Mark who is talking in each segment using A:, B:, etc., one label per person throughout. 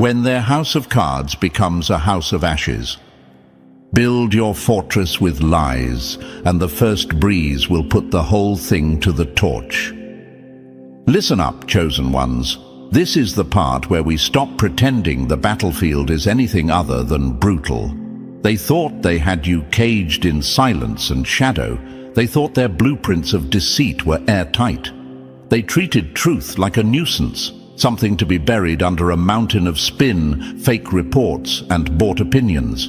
A: when their house of cards becomes a house of ashes. Build your fortress with lies, and the first breeze will put the whole thing to the torch. Listen up, chosen ones. This is the part where we stop pretending the battlefield is anything other than brutal. They thought they had you caged in silence and shadow. They thought their blueprints of deceit were airtight. They treated truth like a nuisance, something to be buried under a mountain of spin, fake reports, and bought opinions.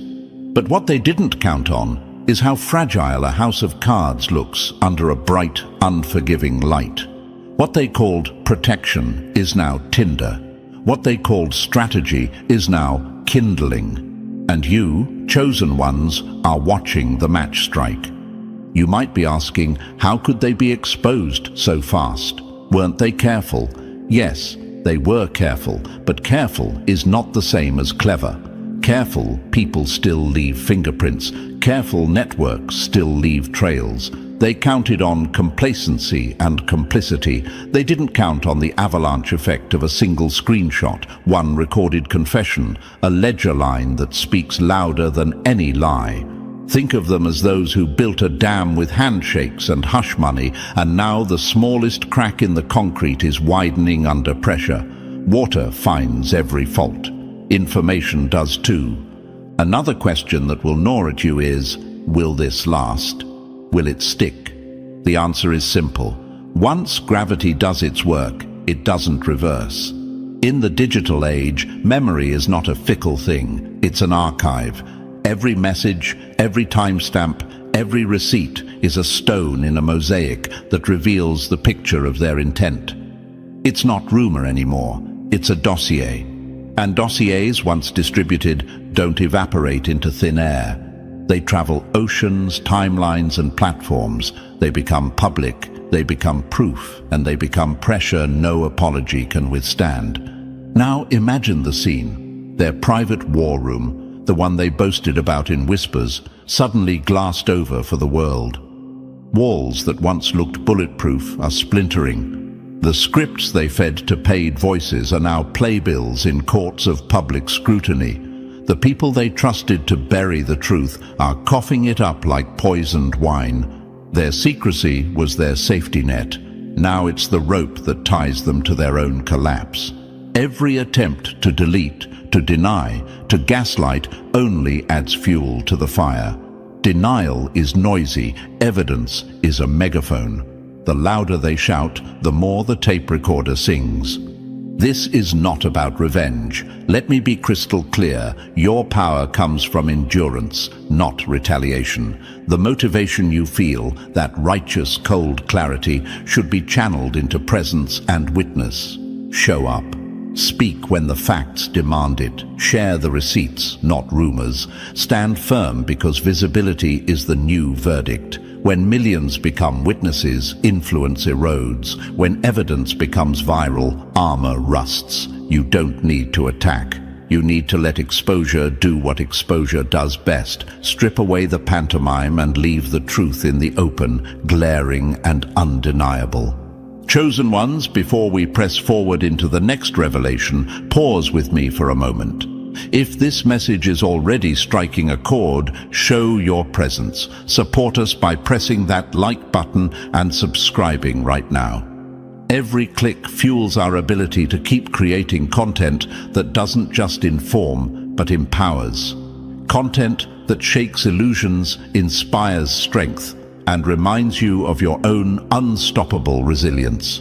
A: But what they didn't count on is how fragile a house of cards looks under a bright, unforgiving light. What they called protection is now tinder. What they called strategy is now kindling. And you, chosen ones, are watching the match strike. You might be asking, how could they be exposed so fast? Weren't they careful? Yes, they were careful, but careful is not the same as clever. Careful people still leave fingerprints. Careful networks still leave trails. They counted on complacency and complicity. They didn't count on the avalanche effect of a single screenshot, one recorded confession, a ledger line that speaks louder than any lie. Think of them as those who built a dam with handshakes and hush money, and now the smallest crack in the concrete is widening under pressure. Water finds every fault. Information does too. Another question that will gnaw at you is, will this last? Will it stick? The answer is simple. Once gravity does its work, it doesn't reverse. In the digital age, memory is not a fickle thing, it's an archive. Every message, every timestamp, every receipt is a stone in a mosaic that reveals the picture of their intent. It's not rumor anymore, it's a dossier. And dossiers, once distributed, don't evaporate into thin air. They travel oceans, timelines, and platforms. They become public, they become proof, and they become pressure no apology can withstand. Now imagine the scene. Their private war room, the one they boasted about in whispers, suddenly glassed over for the world. Walls that once looked bulletproof are splintering. The scripts they fed to paid voices are now playbills in courts of public scrutiny. The people they trusted to bury the truth are coughing it up like poisoned wine. Their secrecy was their safety net. Now it's the rope that ties them to their own collapse. Every attempt to delete, to deny, to gaslight only adds fuel to the fire. Denial is noisy, evidence is a megaphone. The louder they shout, the more the tape recorder sings. This is not about revenge. Let me be crystal clear. Your power comes from endurance, not retaliation. The motivation you feel, that righteous, cold clarity, should be channeled into presence and witness. Show up. Speak when the facts demand it. Share the receipts, not rumors. Stand firm because visibility is the new verdict. When millions become witnesses, influence erodes. When evidence becomes viral, armor rusts. You don't need to attack. You need to let exposure do what exposure does best. Strip away the pantomime and leave the truth in the open, glaring and undeniable. Chosen ones, before we press forward into the next revelation, pause with me for a moment. If this message is already striking a chord, show your presence. Support us by pressing that like button and subscribing right now. Every click fuels our ability to keep creating content that doesn't just inform, but empowers. Content that shakes illusions, inspires strength, and reminds you of your own unstoppable resilience.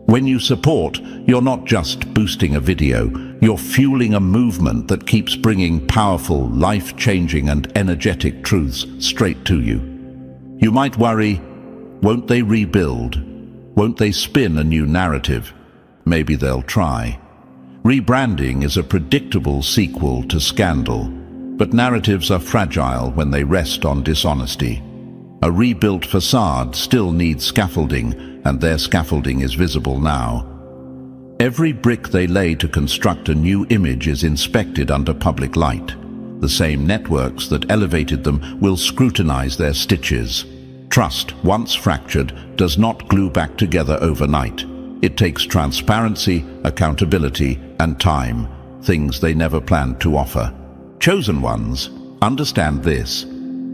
A: When you support, you're not just boosting a video, you're fueling a movement that keeps bringing powerful, life-changing and energetic truths straight to you. You might worry, won't they rebuild? Won't they spin a new narrative? Maybe they'll try. Rebranding is a predictable sequel to scandal, but narratives are fragile when they rest on dishonesty. A rebuilt facade still needs scaffolding, and their scaffolding is visible now. Every brick they lay to construct a new image is inspected under public light. The same networks that elevated them will scrutinize their stitches. Trust, once fractured, does not glue back together overnight. It takes transparency, accountability, and time. things they never planned to offer. Chosen ones, understand this.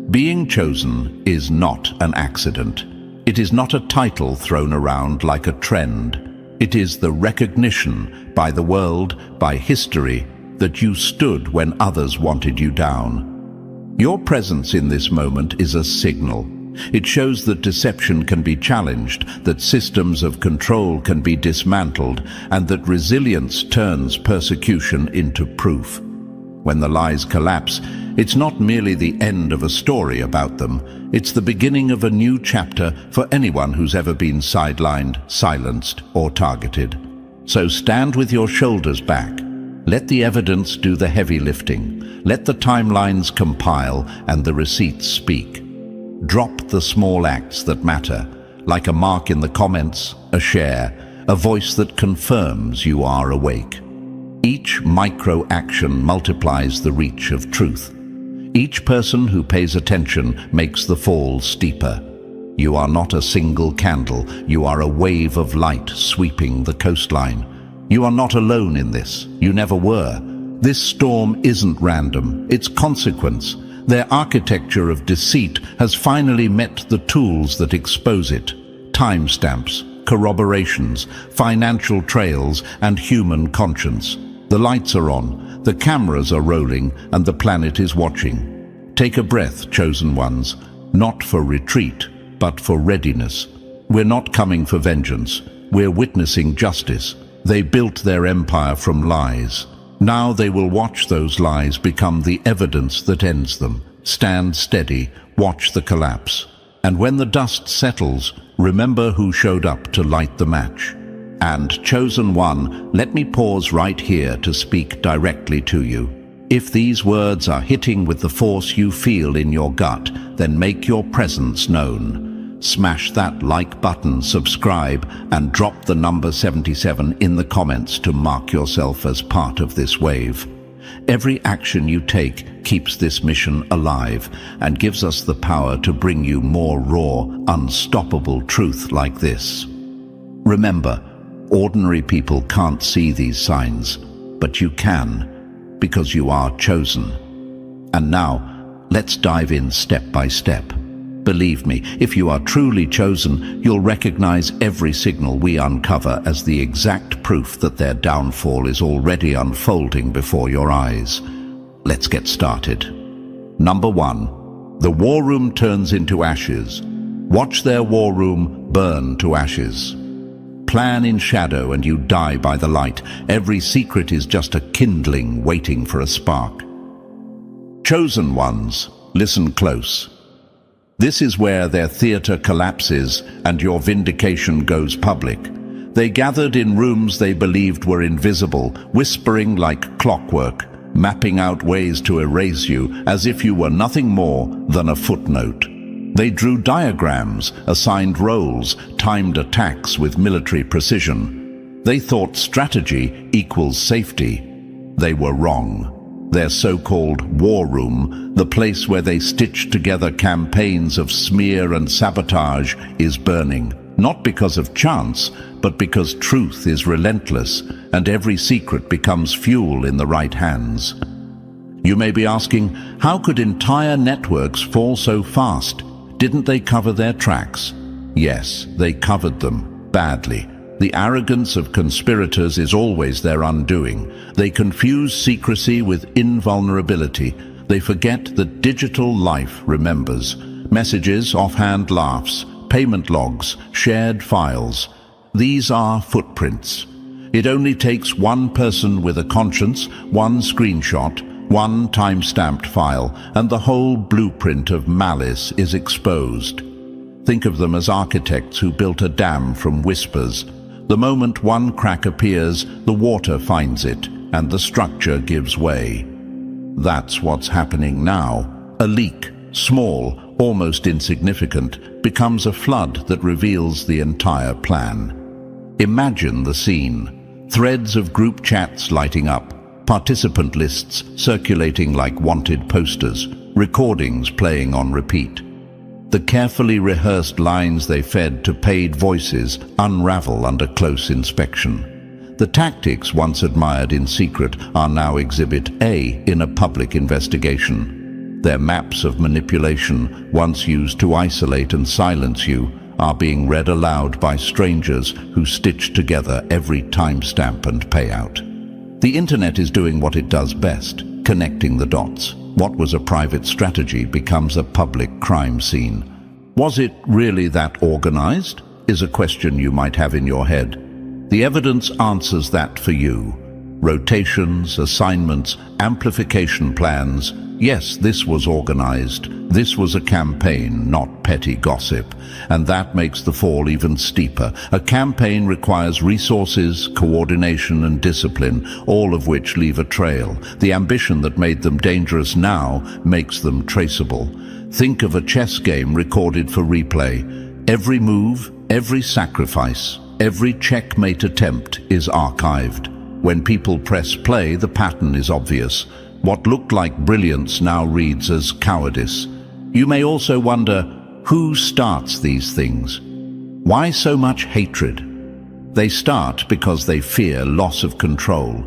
A: Being chosen is not an accident. It is not a title thrown around like a trend. It is the recognition by the world, by history, that you stood when others wanted you down. Your presence in this moment is a signal. It shows that deception can be challenged, that systems of control can be dismantled, and that resilience turns persecution into proof. When the lies collapse, it's not merely the end of a story about them, it's the beginning of a new chapter for anyone who's ever been sidelined, silenced, or targeted. So stand with your shoulders back. Let the evidence do the heavy lifting. Let the timelines compile and the receipts speak. Drop the small acts that matter, like a mark in the comments, a share, a voice that confirms you are awake. Each micro-action multiplies the reach of truth. Each person who pays attention makes the fall steeper. You are not a single candle, you are a wave of light sweeping the coastline. You are not alone in this, you never were. This storm isn't random, it's consequence. Their architecture of deceit has finally met the tools that expose it. Timestamps, corroborations, financial trails, and human conscience. The lights are on, the cameras are rolling, and the planet is watching. Take a breath, chosen ones, not for retreat, but for readiness. We're not coming for vengeance, we're witnessing justice. They built their empire from lies. Now they will watch those lies become the evidence that ends them. Stand steady, watch the collapse. And when the dust settles, remember who showed up to light the match. And, chosen one, let me pause right here to speak directly to you. If these words are hitting with the force you feel in your gut, then make your presence known. Smash that like button, subscribe, and drop the number 77 in the comments to mark yourself as part of this wave. Every action you take keeps this mission alive and gives us the power to bring you more raw, unstoppable truth like this. Remember, ordinary people can't see these signs, but you can, because you are chosen. And now, let's dive in step by step. Believe me, if you are truly chosen, you'll recognize every signal we uncover as the exact proof that their downfall is already unfolding before your eyes. Let's get started. Number 1. The war room turns into ashes. Watch their war room burn to ashes. Plan in shadow and you die by the light. Every secret is just a kindling waiting for a spark. Chosen ones, listen close. This is where their theater collapses and your vindication goes public. They gathered in rooms they believed were invisible, whispering like clockwork, mapping out ways to erase you as if you were nothing more than a footnote. They drew diagrams, assigned roles, timed attacks with military precision. They thought strategy equals safety. They were wrong. Their so-called war room, the place where they stitched together campaigns of smear and sabotage, is burning, not because of chance, but because truth is relentless, and every secret becomes fuel in the right hands. You may be asking, how could entire networks fall so fast? Didn't they cover their tracks? Yes, they covered them, badly. The arrogance of conspirators is always their undoing. They confuse secrecy with invulnerability. They forget that digital life remembers. Messages, offhand laughs, payment logs, shared files. These are footprints. It only takes one person with a conscience, one screenshot, one time-stamped file, and the whole blueprint of malice is exposed. Think of them as architects who built a dam from whispers. The moment one crack appears, the water finds it, and the structure gives way. That's what's happening now. A leak, small, almost insignificant, becomes a flood that reveals the entire plan. Imagine the scene. Threads of group chats lighting up, participant lists circulating like wanted posters, recordings playing on repeat. The carefully rehearsed lines they fed to paid voices unravel under close inspection. The tactics once admired in secret are now Exhibit A in a public investigation. Their maps of manipulation, once used to isolate and silence you, are being read aloud by strangers who stitch together every timestamp and payout. The internet is doing what it does best, connecting the dots. What was a private strategy becomes a public crime scene. Was it really that organized? Is a question you might have in your head. The evidence answers that for you. Rotations, assignments, amplification plans. Yes, this was organized. This was a campaign, not petty gossip. And that makes the fall even steeper. A campaign requires resources, coordination, and discipline, all of which leave a trail. The ambition that made them dangerous now makes them traceable. Think of a chess game recorded for replay. Every move, every sacrifice, every checkmate attempt is archived. When people press play, the pattern is obvious. What looked like brilliance now reads as cowardice. You may also wonder, who starts these things? Why so much hatred? They start because they fear loss of control.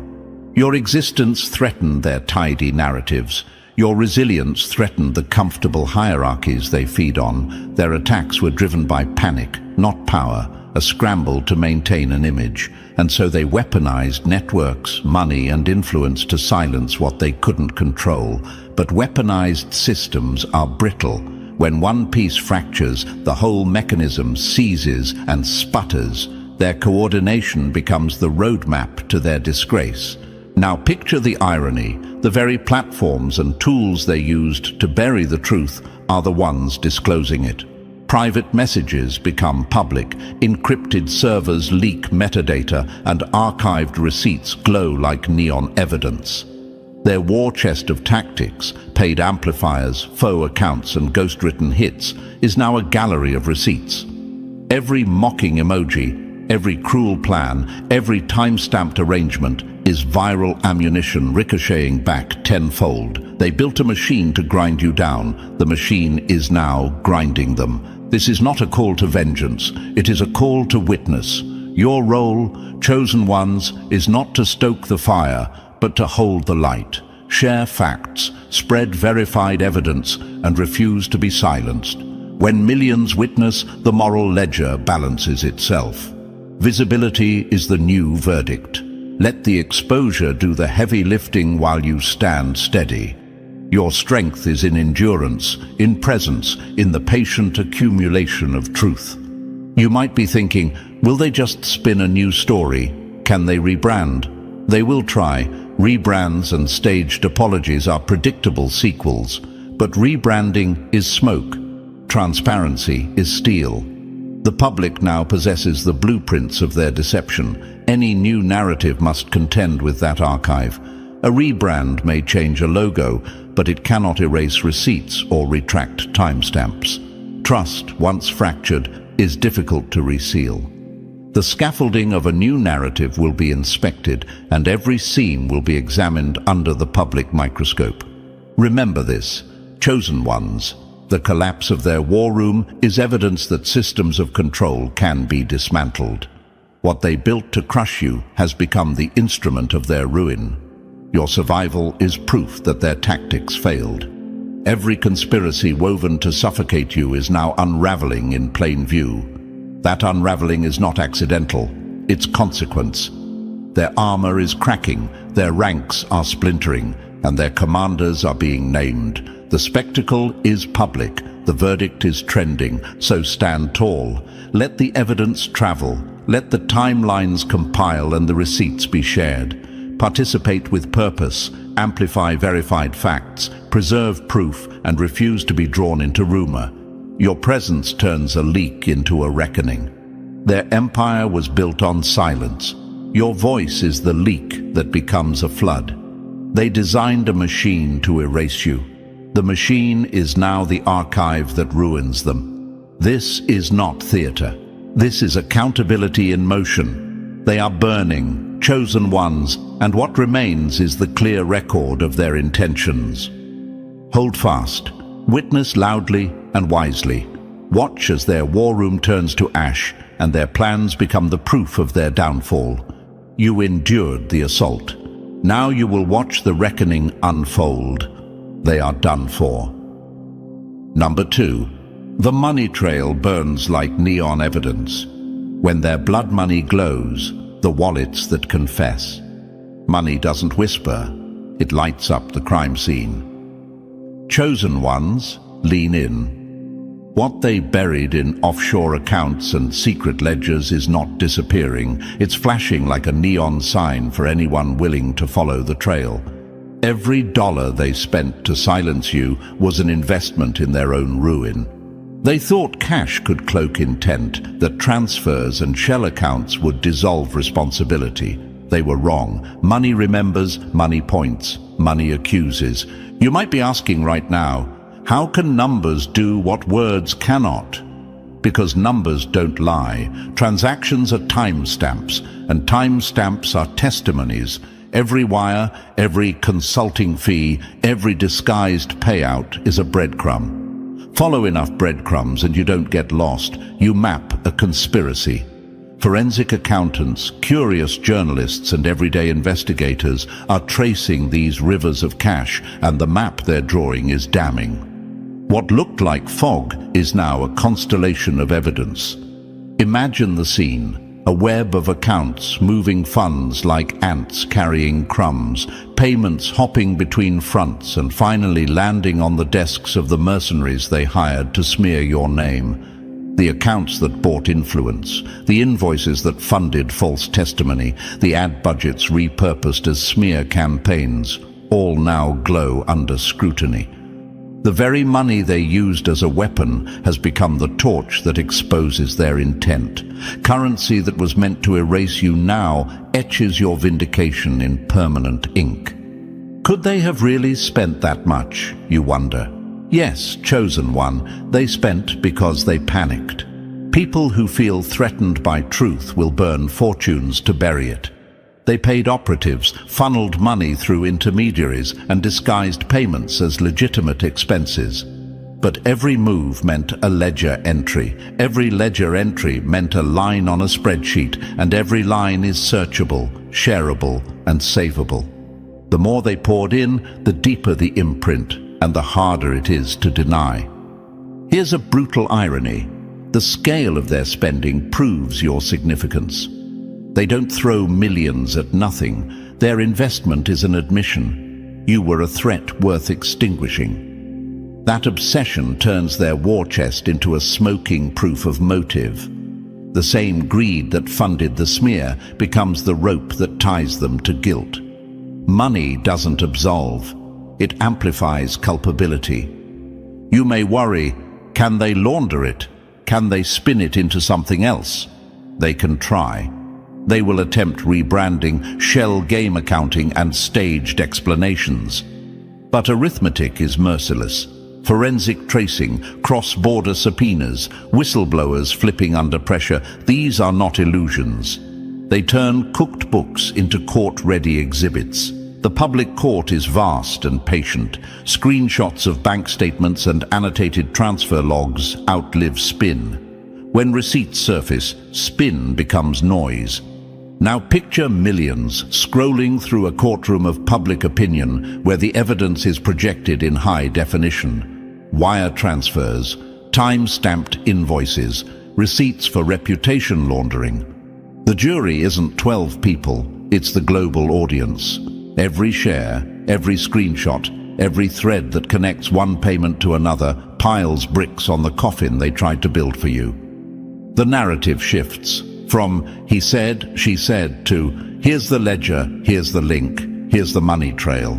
A: Your existence threatened their tidy narratives. Your resilience threatened the comfortable hierarchies they feed on. Their attacks were driven by panic, not power, a scramble to maintain an image. And so they weaponized networks, money, and influence to silence what they couldn't control. But weaponized systems are brittle. When one piece fractures, the whole mechanism seizes and sputters. Their coordination becomes the roadmap to their disgrace. Now picture the irony. The very platforms and tools they used to bury the truth are the ones disclosing it. Private messages become public, encrypted servers leak metadata, and archived receipts glow like neon evidence. Their war chest of tactics, paid amplifiers, faux accounts, and ghost-written hits is now a gallery of receipts. Every mocking emoji, every cruel plan, every time-stamped arrangement is viral ammunition ricocheting back tenfold. They built a machine to grind you down. The machine is now grinding them. This is not a call to vengeance. It is a call to witness. Your role, chosen ones, is not to stoke the fire, but to hold the light. Share facts, spread verified evidence, and refuse to be silenced. When millions witness, the moral ledger balances itself. Visibility is the new verdict. Let the exposure do the heavy lifting while you stand steady. Your strength is in endurance, in presence, in the patient accumulation of truth. You might be thinking, will they just spin a new story? Can they rebrand? They will try. Rebrands and staged apologies are predictable sequels. But rebranding is smoke. Transparency is steel. The public now possesses the blueprints of their deception. Any new narrative must contend with that archive. A rebrand may change a logo, but it cannot erase receipts or retract timestamps. Trust, once fractured, is difficult to reseal. The scaffolding of a new narrative will be inspected, and every seam will be examined under the public microscope. Remember this, chosen ones. The collapse of their war room is evidence that systems of control can be dismantled. What they built to crush you has become the instrument of their ruin. Your survival is proof that their tactics failed. Every conspiracy woven to suffocate you is now unraveling in plain view. That unraveling is not accidental, it's consequence. Their armor is cracking, their ranks are splintering, and their commanders are being named. The spectacle is public, the verdict is trending, so stand tall. Let the evidence travel, let the timelines compile and the receipts be shared. Participate with purpose, amplify verified facts, preserve proof, and refuse to be drawn into rumor. Your presence turns a leak into a reckoning. Their empire was built on silence. Your voice is the leak that becomes a flood. They designed a machine to erase you. The machine is now the archive that ruins them. This is not theater. This is accountability in motion. They are burning, chosen ones, and what remains is the clear record of their intentions. Hold fast, witness loudly and wisely. Watch as their war room turns to ash and their plans become the proof of their downfall. You endured the assault. Now you will watch the reckoning unfold. They are done for. Number 2. The money trail burns like neon evidence. When their blood money glows, the wallets that confess. Money doesn't whisper, it lights up the crime scene. Chosen ones lean in. What they buried in offshore accounts and secret ledgers is not disappearing. It's flashing like a neon sign for anyone willing to follow the trail. Every dollar they spent to silence you was an investment in their own ruin. They thought cash could cloak intent, that transfers and shell accounts would dissolve responsibility. They were wrong. Money remembers, money points, money accuses. You might be asking right now, how can numbers do what words cannot? Because numbers don't lie. Transactions are timestamps, and timestamps are testimonies. Every wire, every consulting fee, every disguised payout is a breadcrumb. Follow enough breadcrumbs and you don't get lost. You map a conspiracy. Forensic accountants, curious journalists and everyday investigators are tracing these rivers of cash, and the map they're drawing is damning. What looked like fog is now a constellation of evidence. Imagine the scene, a web of accounts moving funds like ants carrying crumbs, payments hopping between fronts and finally landing on the desks of the mercenaries they hired to smear your name. The accounts that bought influence, the invoices that funded false testimony, the ad budgets repurposed as smear campaigns, all now glow under scrutiny. The very money they used as a weapon has become the torch that exposes their intent. Currency that was meant to erase you now etches your vindication in permanent ink. Could they have really spent that much, you wonder? Yes, chosen one, they spent because they panicked. People who feel threatened by truth will burn fortunes to bury it. They paid operatives, funneled money through intermediaries, and disguised payments as legitimate expenses. But every move meant a ledger entry. Every ledger entry meant a line on a spreadsheet, and every line is searchable, shareable, and savable. The more they poured in, the deeper the imprint, and the harder it is to deny. Here's a brutal irony. The scale of their spending proves your significance. They don't throw millions at nothing. Their investment is an admission. You were a threat worth extinguishing. That obsession turns their war chest into a smoking proof of motive. The same greed that funded the smear becomes the rope that ties them to guilt. Money doesn't absolve. It amplifies culpability. You may worry, can they launder it? Can they spin it into something else? They can try. They will attempt rebranding, shell game accounting, and staged explanations. But arithmetic is merciless. Forensic tracing, cross-border subpoenas, whistleblowers flipping under pressure, these are not illusions. They turn cooked books into court-ready exhibits. The public court is vast and patient. Screenshots of bank statements and annotated transfer logs outlive spin. When receipts surface, spin becomes noise. Now picture millions scrolling through a courtroom of public opinion where the evidence is projected in high definition. Wire transfers, time-stamped invoices, receipts for reputation laundering. The jury isn't 12 people, it's the global audience. Every share, every screenshot, every thread that connects one payment to another piles bricks on the coffin they tried to build for you. The narrative shifts. From he said, she said to here's the ledger, here's the link, here's the money trail.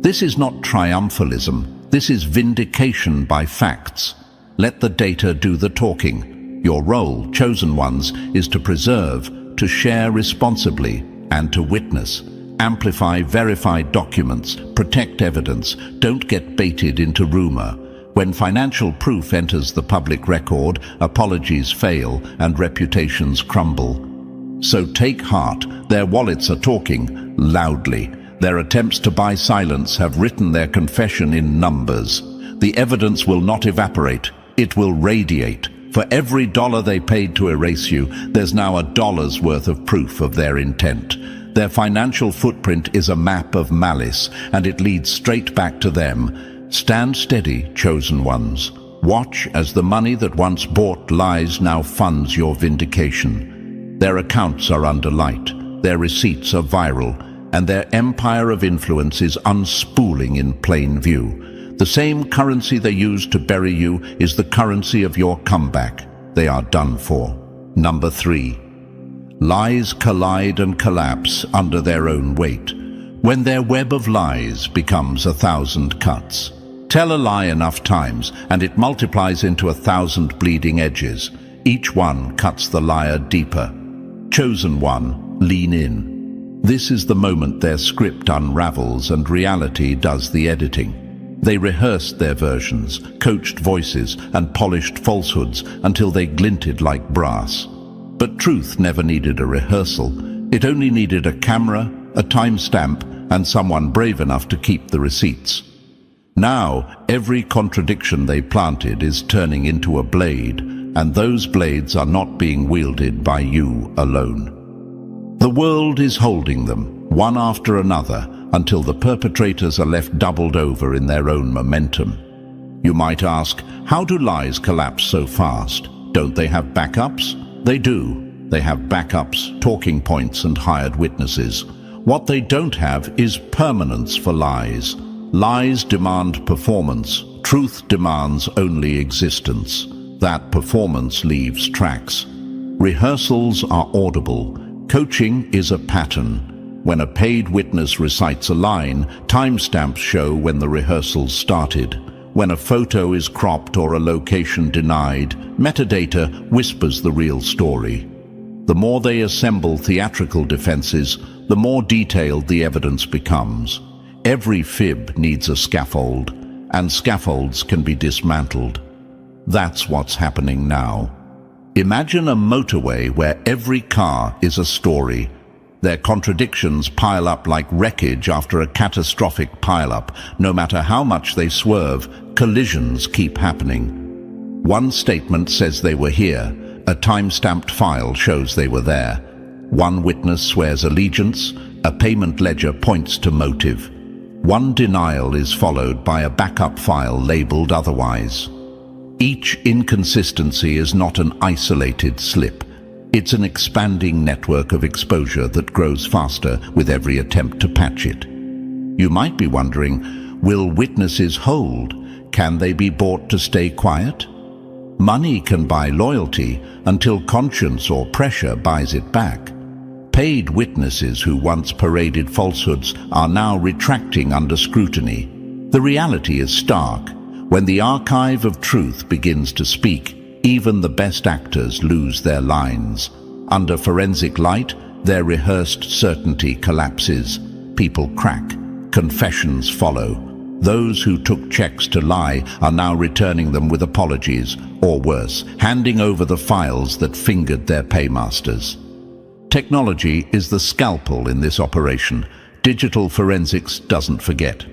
A: This is not triumphalism. This is vindication by facts. Let the data do the talking. Your role, chosen ones, is to preserve, to share responsibly, and to witness. Amplify verified documents, protect evidence, don't get baited into rumor. When financial proof enters the public record, apologies fail and reputations crumble. So take heart, their wallets are talking loudly. Their attempts to buy silence have written their confession in numbers. The evidence will not evaporate, it will radiate. For every dollar they paid to erase you, there's now $1's worth of proof of their intent. Their financial footprint is a map of malice, and it leads straight back to them. Stand steady, chosen ones. Watch as the money that once bought lies now funds your vindication. Their accounts are under light, their receipts are viral, and their empire of influence is unspooling in plain view. The same currency they used to bury you is the currency of your comeback. They are done for. Number 3. Lies collide and collapse under their own weight, when their web of lies becomes 1,000 cuts. Tell a lie enough times, and it multiplies into 1,000 bleeding edges. Each one cuts the liar deeper. Chosen one, lean in. This is the moment their script unravels and reality does the editing. They rehearsed their versions, coached voices, and polished falsehoods until they glinted like brass. But truth never needed a rehearsal. It only needed a camera, a timestamp, and someone brave enough to keep the receipts. Now, every contradiction they planted is turning into a blade, and those blades are not being wielded by you alone. The world is holding them, one after another, until the perpetrators are left doubled over in their own momentum. You might ask, how do lies collapse so fast? Don't they have backups? They do. They have backups, talking points, and hired witnesses. What they don't have is permanence for lies. Lies demand performance. Truth demands only existence. That performance leaves tracks. Rehearsals are audible. Coaching is a pattern. When a paid witness recites a line, timestamps show when the rehearsals started. When a photo is cropped or a location denied, metadata whispers the real story. The more they assemble theatrical defenses, the more detailed the evidence becomes. Every fib needs a scaffold, and scaffolds can be dismantled. That's what's happening now. Imagine a motorway where every car is a story. Their contradictions pile up like wreckage after a catastrophic pile-up. No matter how much they swerve, collisions keep happening. One statement says they were here. A time-stamped file shows they were there. One witness swears allegiance. A payment ledger points to motive. One denial is followed by a backup file labeled otherwise. Each inconsistency is not an isolated slip. It's an expanding network of exposure that grows faster with every attempt to patch it. You might be wondering, will witnesses hold? Can they be bought to stay quiet? Money can buy loyalty until conscience or pressure buys it back. Paid witnesses who once paraded falsehoods are now retracting under scrutiny. The reality is stark. When the archive of truth begins to speak, even the best actors lose their lines. Under forensic light, their rehearsed certainty collapses. People crack. Confessions follow. Those who took checks to lie are now returning them with apologies, or worse, handing over the files that fingered their paymasters. Technology is the scalpel in this operation. Digital forensics doesn't forget.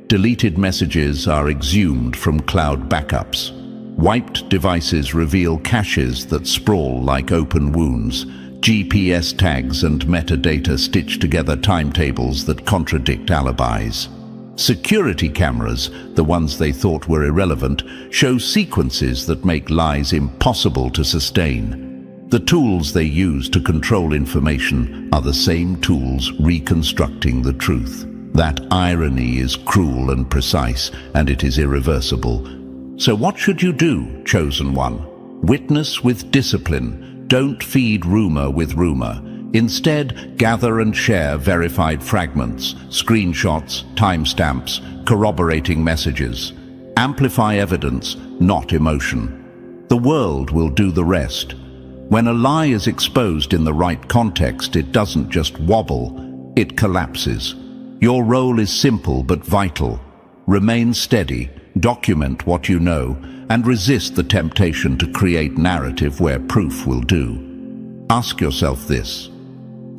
A: Deleted messages are exhumed from cloud backups. Wiped devices reveal caches that sprawl like open wounds. GPS tags and metadata stitch together timetables that contradict alibis. Security cameras, the ones they thought were irrelevant, show sequences that make lies impossible to sustain. The tools they use to control information are the same tools reconstructing the truth. That irony is cruel and precise, and it is irreversible. So what should you do, chosen one? Witness with discipline. Don't feed rumor with rumor. Instead, gather and share verified fragments, screenshots, timestamps, corroborating messages. Amplify evidence, not emotion. The world will do the rest. When a lie is exposed in the right context, it doesn't just wobble, it collapses. Your role is simple but vital. Remain steady, document what you know, and resist the temptation to create narrative where proof will do. Ask yourself this: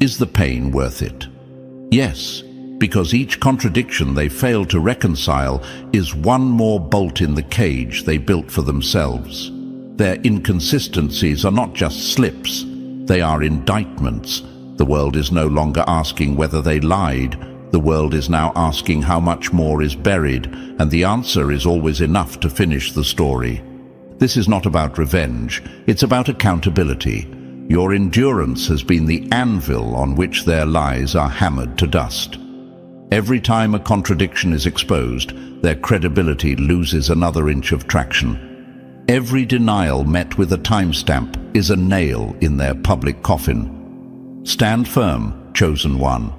A: is the pain worth it? Yes, because each contradiction they fail to reconcile is one more bolt in the cage they built for themselves. Their inconsistencies are not just slips, they are indictments. The world is no longer asking whether they lied. The world is now asking how much more is buried, and the answer is always enough to finish the story. This is not about revenge, it's about accountability. Your endurance has been the anvil on which their lies are hammered to dust. Every time a contradiction is exposed, their credibility loses another inch of traction. Every denial met with a timestamp is a nail in their public coffin. Stand firm, chosen one.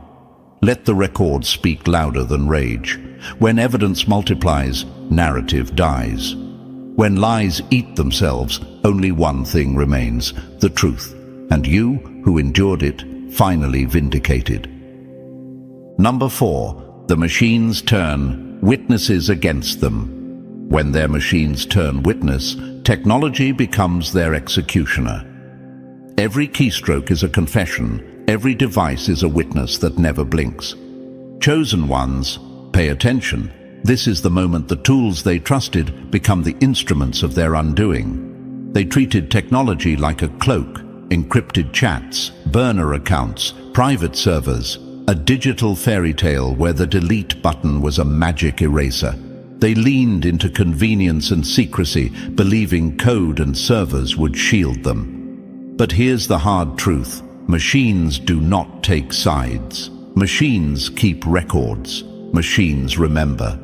A: Let the record speak louder than rage. When evidence multiplies, narrative dies. When lies eat themselves, only one thing remains, the truth. And you, who endured it, finally vindicated. Number 4. The machines turn witnesses against them. When their machines turn witness, technology becomes their executioner. Every keystroke is a confession. Every device is a witness that never blinks. Chosen ones, pay attention. This is the moment the tools they trusted become the instruments of their undoing. They treated technology like a cloak, encrypted chats, burner accounts, private servers, a digital fairy tale where the delete button was a magic eraser. They leaned into convenience and secrecy, believing code and servers would shield them. But here's the hard truth. Machines do not take sides. Machines keep records. Machines remember.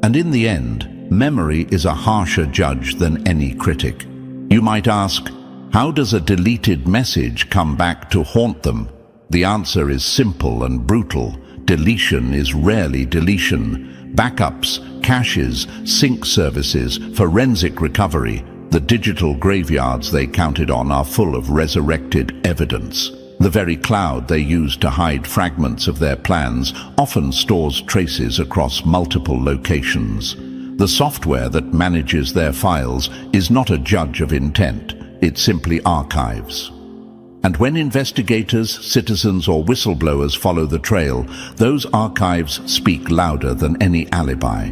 A: And in the end, memory is a harsher judge than any critic. You might ask, how does a deleted message come back to haunt them? The answer is simple and brutal. Deletion is rarely deletion. Backups, caches, sync services, forensic recovery, the digital graveyards they counted on are full of resurrected evidence. The very cloud they used to hide fragments of their plans often stores traces across multiple locations. The software that manages their files is not a judge of intent, it simply archives. And when investigators, citizens, or whistleblowers follow the trail, those archives speak louder than any alibi.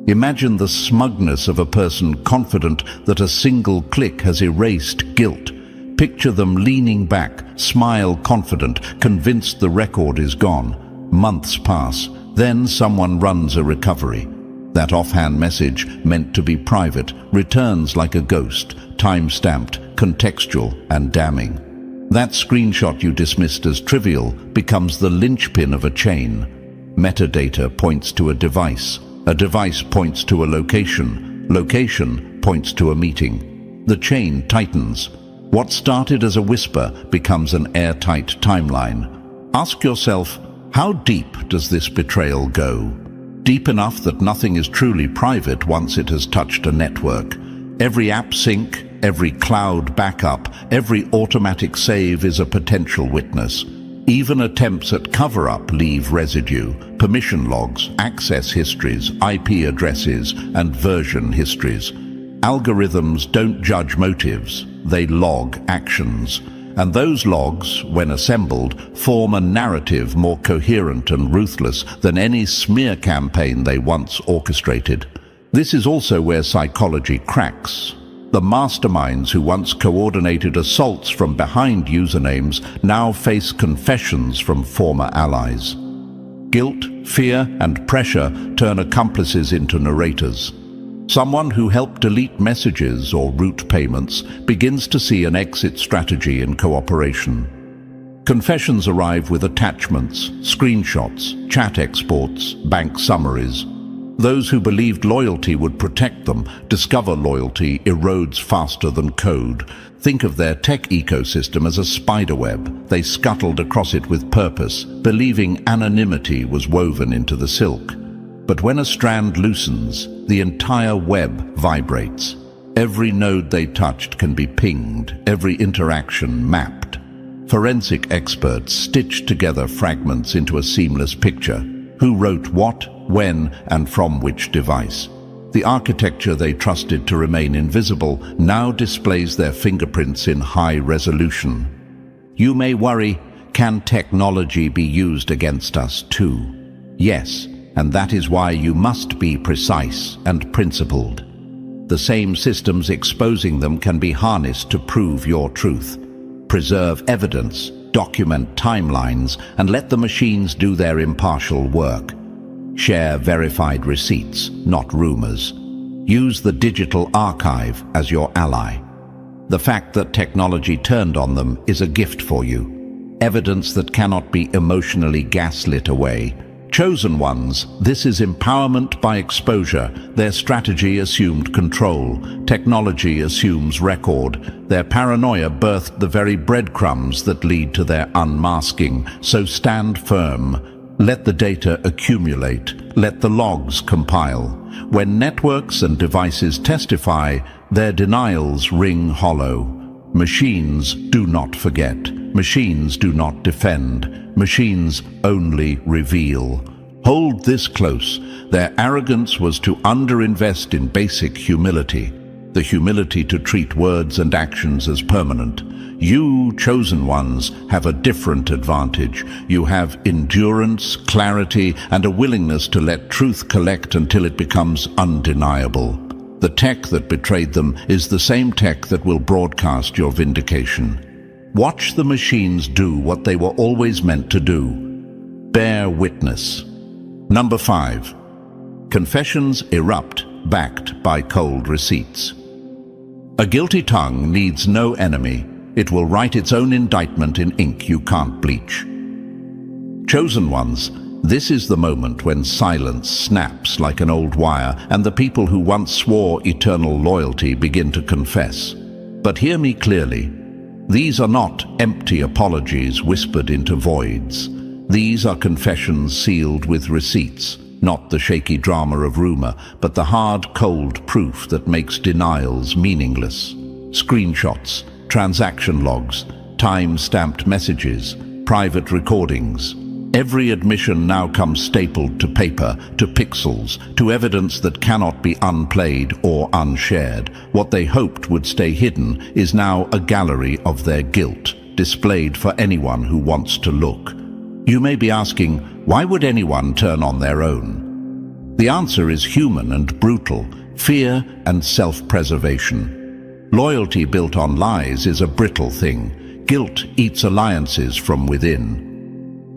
A: Imagine the smugness of a person confident that a single click has erased guilt. Picture them leaning back, smile confident, convinced the record is gone. Months pass, then someone runs a recovery. That offhand message, meant to be private, returns like a ghost, time-stamped, contextual, and damning. That screenshot you dismissed as trivial becomes the linchpin of a chain. Metadata points to a device points to a location points to a meeting. The chain tightens. What started as a whisper becomes an airtight timeline. Ask yourself, how deep does this betrayal go? Deep enough that nothing is truly private once it has touched a network. Every app sync, every cloud backup, every automatic save is a potential witness. Even attempts at cover-up leave residue, permission logs, access histories, IP addresses, and version histories. Algorithms don't judge motives, they log actions. And those logs, when assembled, form a narrative more coherent and ruthless than any smear campaign they once orchestrated. This is also where psychology cracks. The masterminds who once coordinated assaults from behind usernames now face confessions from former allies. Guilt, fear, and pressure turn accomplices into narrators. Someone who helped delete messages or route payments begins to see an exit strategy in cooperation. Confessions arrive with attachments, screenshots, chat exports, bank summaries. Those who believed loyalty would protect them discover loyalty erodes faster than code. Think of their tech ecosystem as a spiderweb. They scuttled across it with purpose, believing anonymity was woven into the silk. But when a strand loosens, the entire web vibrates. Every node they touched can be pinged, every interaction mapped. Forensic experts stitched together fragments into a seamless picture. Who wrote what, when, and from which device? The architecture they trusted to remain invisible now displays their fingerprints in high resolution. You may worry, can technology be used against us too? Yes, and that is why you must be precise and principled. The same systems exposing them can be harnessed to prove your truth. Preserve evidence, document timelines, and let the machines do their impartial work. Share verified receipts, not rumors. Use the digital archive as your ally. The fact that technology turned on them is a gift for you. Evidence that cannot be emotionally gaslit away. Chosen ones, this is empowerment by exposure. Their strategy assumed control. Technology assumes record. Their paranoia birthed the very breadcrumbs that lead to their unmasking. So stand firm. Let the data accumulate. Let the logs compile. When networks and devices testify, their denials ring hollow. Machines do not forget. Machines do not defend. Machines only reveal. Hold this close. Their arrogance was to underinvest in basic humility, the humility to treat words and actions as permanent. You, chosen ones, have a different advantage. You have endurance, clarity, and a willingness to let truth collect until it becomes undeniable. The tech that betrayed them is the same tech that will broadcast your vindication. Watch the machines do what they were always meant to do. Bear witness. Number 5. Confessions erupt, backed by cold receipts. A guilty tongue needs no enemy. It will write its own indictment in ink you can't bleach. Chosen ones, this is the moment when silence snaps like an old wire and the people who once swore eternal loyalty begin to confess. But hear me clearly. These are not empty apologies whispered into voids. These are confessions sealed with receipts, not the shaky drama of rumor, but the hard, cold proof that makes denials meaningless. Screenshots, transaction logs, time-stamped messages, private recordings. Every admission now comes stapled to paper, to pixels, to evidence that cannot be unplayed or unshared. What they hoped would stay hidden is now a gallery of their guilt, displayed for anyone who wants to look. You may be asking, why would anyone turn on their own? The answer is human and brutal: fear and self-preservation. Loyalty built on lies is a brittle thing. Guilt eats alliances from within.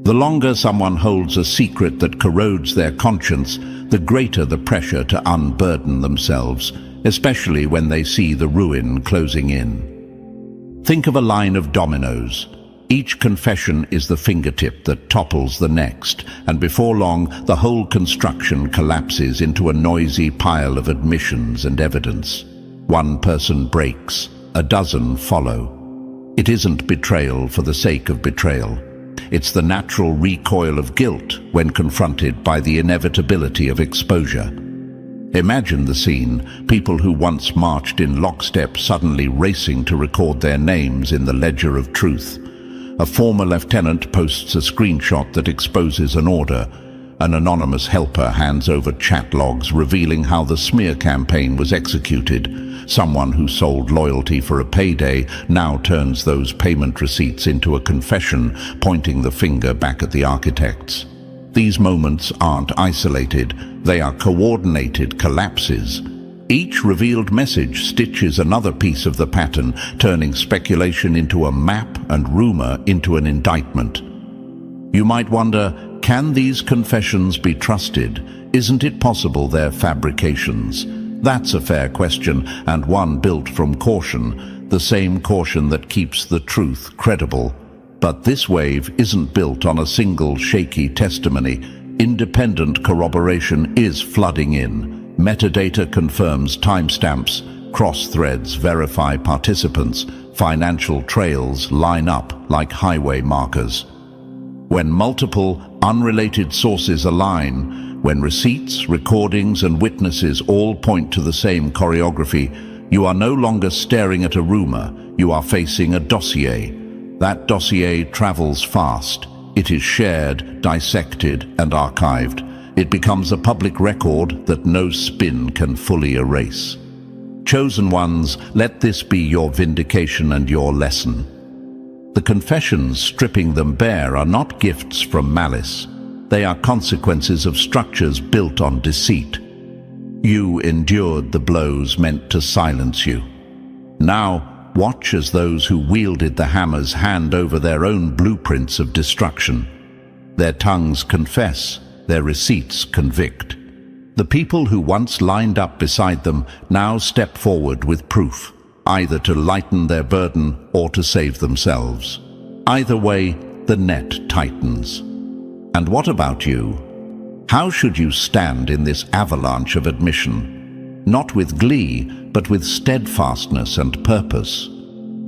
A: The longer someone holds a secret that corrodes their conscience, the greater the pressure to unburden themselves, especially when they see the ruin closing in. Think of a line of dominoes. Each confession is the fingertip that topples the next, and before long, the whole construction collapses into a noisy pile of admissions and evidence. One person breaks, a dozen follow. It isn't betrayal for the sake of betrayal. It's the natural recoil of guilt when confronted by the inevitability of exposure. Imagine the scene: people who once marched in lockstep suddenly racing to record their names in the ledger of truth. A former lieutenant posts a screenshot that exposes an order. An anonymous helper hands over chat logs revealing how the smear campaign was executed. Someone who sold loyalty for a payday now turns those payment receipts into a confession, pointing the finger back at the architects. These moments aren't isolated, they are coordinated collapses. Each revealed message stitches another piece of the pattern, turning speculation into a map and rumor into an indictment. You might wonder, can these confessions be trusted? Isn't it possible they're fabrications? That's a fair question, and one built from caution, the same caution that keeps the truth credible. But this wave isn't built on a single shaky testimony. Independent corroboration is flooding in. Metadata confirms timestamps, cross-threads verify participants, financial trails line up like highway markers. When multiple, unrelated sources align, when receipts, recordings, and witnesses all point to the same choreography, you are no longer staring at a rumor, you are facing a dossier. That dossier travels fast. It is shared, dissected, and archived. It becomes a public record that no spin can fully erase. Chosen ones, let this be your vindication and your lesson. The confessions stripping them bare are not gifts from malice. They are consequences of structures built on deceit. You endured the blows meant to silence you. Now, watch as those who wielded the hammers hand over their own blueprints of destruction. Their tongues confess, their receipts convict. The people who once lined up beside them now step forward with proof, either to lighten their burden or to save themselves. Either way, the net tightens. And what about you? How should you stand in this avalanche of admission? Not with glee, but with steadfastness and purpose.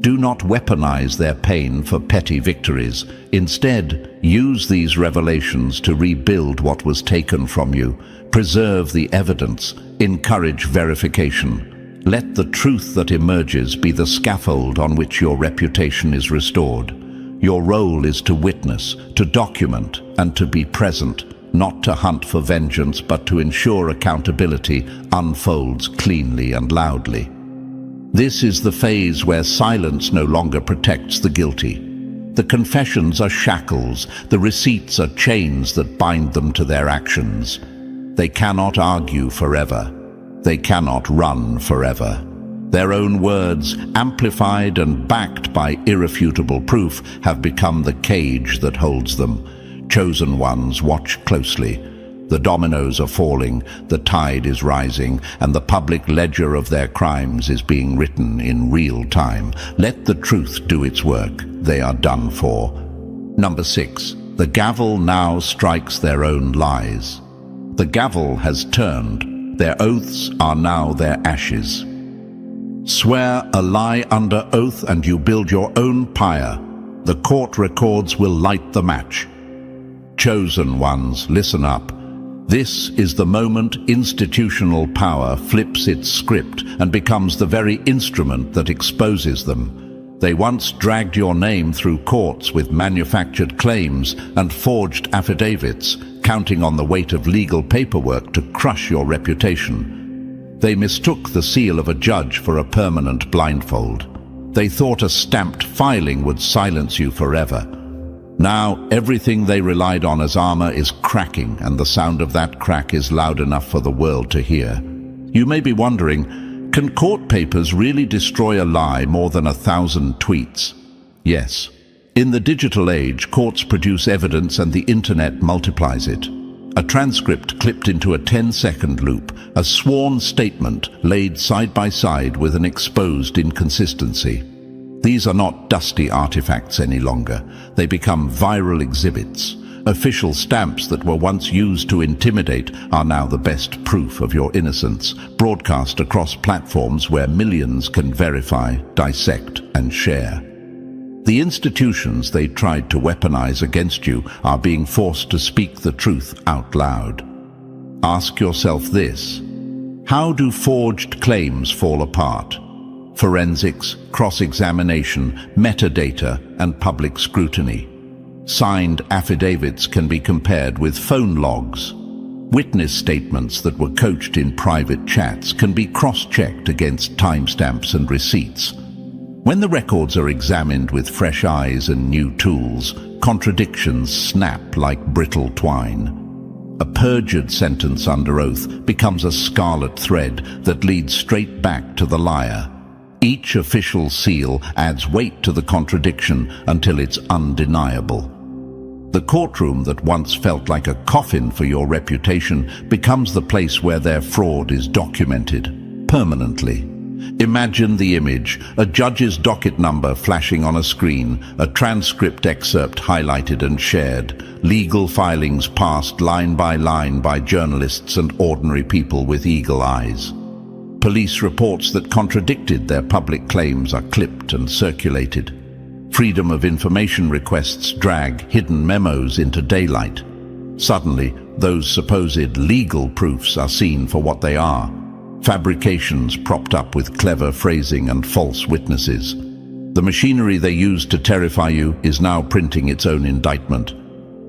A: Do not weaponize their pain for petty victories. Instead, use these revelations to rebuild what was taken from you. Preserve the evidence. Encourage verification. Let the truth that emerges be the scaffold on which your reputation is restored. Your role is to witness, to document, and to be present, not to hunt for vengeance, but to ensure accountability unfolds cleanly and loudly. This is the phase where silence no longer protects the guilty. The confessions are shackles, the receipts are chains that bind them to their actions. They cannot argue forever. They cannot run forever. Their own words, amplified and backed by irrefutable proof, have become the cage that holds them. Chosen ones, watch closely. The dominoes are falling, the tide is rising, and the public ledger of their crimes is being written in real time. Let the truth do its work. They are done for. Number 6. The gavel now strikes their own lies. The gavel has turned. Their oaths are now their ashes. Swear a lie under oath and you build your own pyre. The court records will light the match. Chosen ones, listen up. This is the moment institutional power flips its script and becomes the very instrument that exposes them. They once dragged your name through courts with manufactured claims and forged affidavits, counting on the weight of legal paperwork to crush your reputation. They mistook the seal of a judge for a permanent blindfold. They thought a stamped filing would silence you forever. Now, everything they relied on as armor is cracking, and the sound of that crack is loud enough for the world to hear. You may be wondering, can court papers really destroy a lie more than 1,000 tweets? Yes. In the digital age, courts produce evidence and the internet multiplies it. A transcript clipped into a 10-second loop, a sworn statement laid side by side with an exposed inconsistency. These are not dusty artifacts any longer. They become viral exhibits. Official stamps that were once used to intimidate are now the best proof of your innocence, broadcast across platforms where millions can verify, dissect, and share. The institutions they tried to weaponize against you are being forced to speak the truth out loud. Ask yourself this: how do forged claims fall apart? Forensics, cross-examination, metadata, and public scrutiny. Signed affidavits can be compared with phone logs. Witness statements that were coached in private chats can be cross-checked against timestamps and receipts. When the records are examined with fresh eyes and new tools, contradictions snap like brittle twine. A perjured sentence under oath becomes a scarlet thread that leads straight back to the liar. Each official seal adds weight to the contradiction until it's undeniable. The courtroom that once felt like a coffin for your reputation becomes the place where their fraud is documented, permanently. Imagine the image: a judge's docket number flashing on a screen, a transcript excerpt highlighted and shared, legal filings passed line by journalists and ordinary people with eagle eyes. Police reports that contradicted their public claims are clipped and circulated. Freedom of information requests drag hidden memos into daylight. Suddenly, those supposed legal proofs are seen for what they are: fabrications propped up with clever phrasing and false witnesses. The machinery they used to terrify you is now printing its own indictment.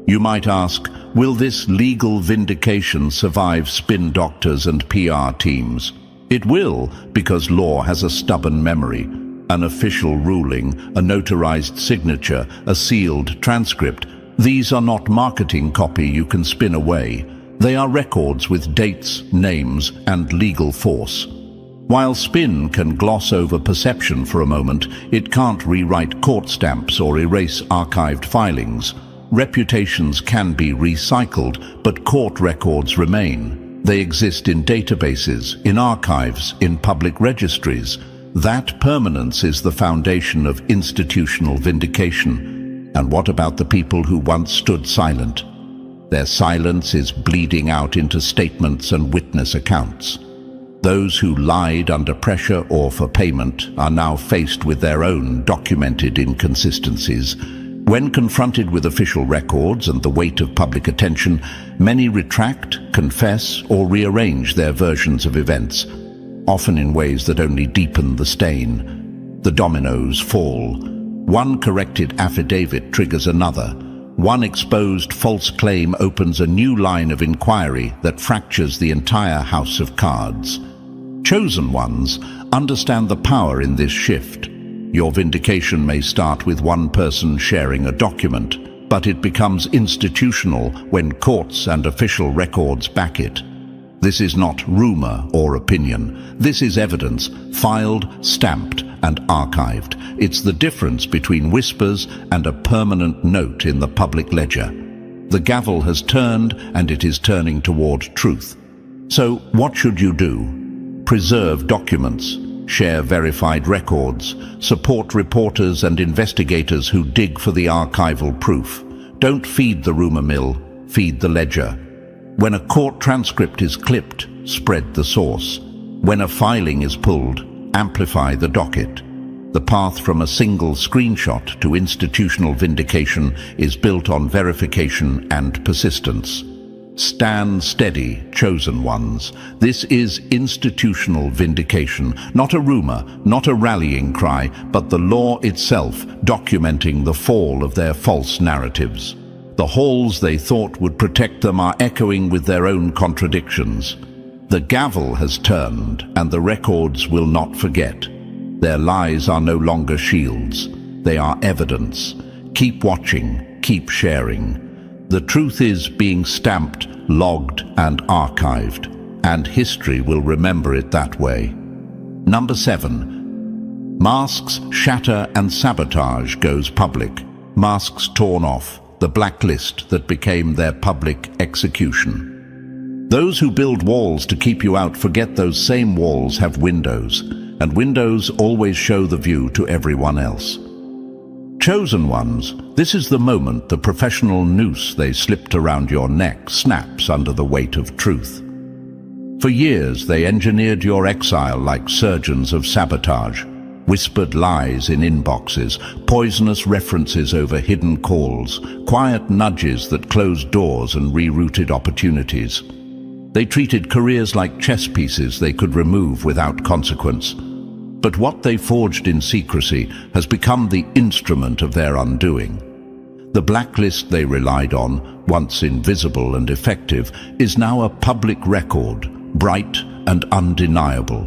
A: You might ask, will this legal vindication survive spin doctors and PR teams? It will, because law has a stubborn memory. An official ruling, a notarized signature, a sealed transcript. These are not marketing copy you can spin away. They are records with dates, names, and legal force. While spin can gloss over perception for a moment, it can't rewrite court stamps or erase archived filings. Reputations can be recycled, but court records remain. They exist in databases, in archives, in public registries. That permanence is the foundation of institutional vindication. And what about the people who once stood silent? Their silence is bleeding out into statements and witness accounts. Those who lied under pressure or for payment are now faced with their own documented inconsistencies. When confronted with official records and the weight of public attention, many retract, confess, or rearrange their versions of events, often in ways that only deepen the stain. The dominoes fall. One corrected affidavit triggers another. One exposed false claim opens a new line of inquiry that fractures the entire house of cards. Chosen ones understand the power in this shift. Your vindication may start with one person sharing a document, but it becomes institutional when courts and official records back it. This is not rumor or opinion. This is evidence, filed, stamped, and archived. It's the difference between whispers and a permanent note in the public ledger. The gavel has turned, and it is turning toward truth. So, what should you do? Preserve documents, share verified records, support reporters and investigators who dig for the archival proof. Don't feed the rumor mill, feed the ledger. When a court transcript is clipped, spread the source. When a filing is pulled, amplify the docket. The path from a single screenshot to institutional vindication is built on verification and persistence. Stand steady, chosen ones. This is institutional vindication, not a rumor, not a rallying cry, but the law itself documenting the fall of their false narratives. The halls they thought would protect them are echoing with their own contradictions. The gavel has turned, and the records will not forget. Their lies are no longer shields. They are evidence. Keep watching, keep sharing. The truth is being stamped, logged, and archived, and history will remember it that way. Number 7. Masks shatter and sabotage goes public. Masks torn off, the blacklist that became their public execution. Those who build walls to keep you out forget those same walls have windows, and windows always show the view to everyone else. Chosen ones, this is the moment the professional noose they slipped around your neck snaps under the weight of truth. For years they engineered your exile like surgeons of sabotage, whispered lies in inboxes, poisonous references over hidden calls, quiet nudges that closed doors and rerouted opportunities. They treated careers like chess pieces they could remove without consequence. But what they forged in secrecy has become the instrument of their undoing. The blacklist they relied on, once invisible and effective, is now a public record, bright and undeniable.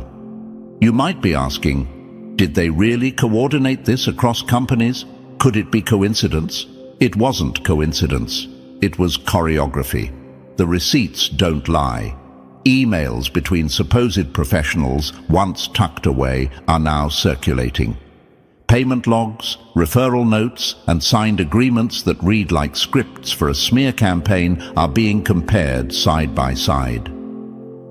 A: You might be asking, did they really coordinate this across companies? Could it be coincidence? It wasn't coincidence. It was choreography. The receipts don't lie. Emails between supposed professionals, once tucked away, are now circulating. Payment logs, referral notes, and signed agreements that read like scripts for a smear campaign are being compared side by side.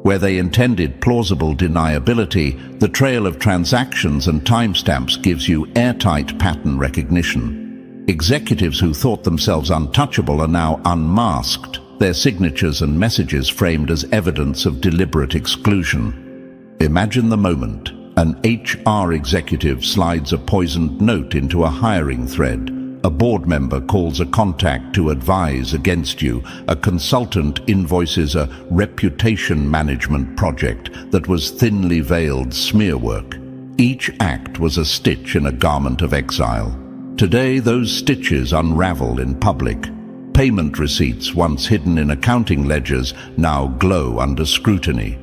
A: Where they intended plausible deniability, the trail of transactions and timestamps gives you airtight pattern recognition. Executives who thought themselves untouchable are now unmasked, their signatures and messages framed as evidence of deliberate exclusion. Imagine the moment. An HR executive slides a poisoned note into a hiring thread. A board member calls a contact to advise against you. A consultant invoices a reputation management project that was thinly veiled smear work. Each act was a stitch in a garment of exile. Today, those stitches unravel in public. Payment receipts, once hidden in accounting ledgers, now glow under scrutiny.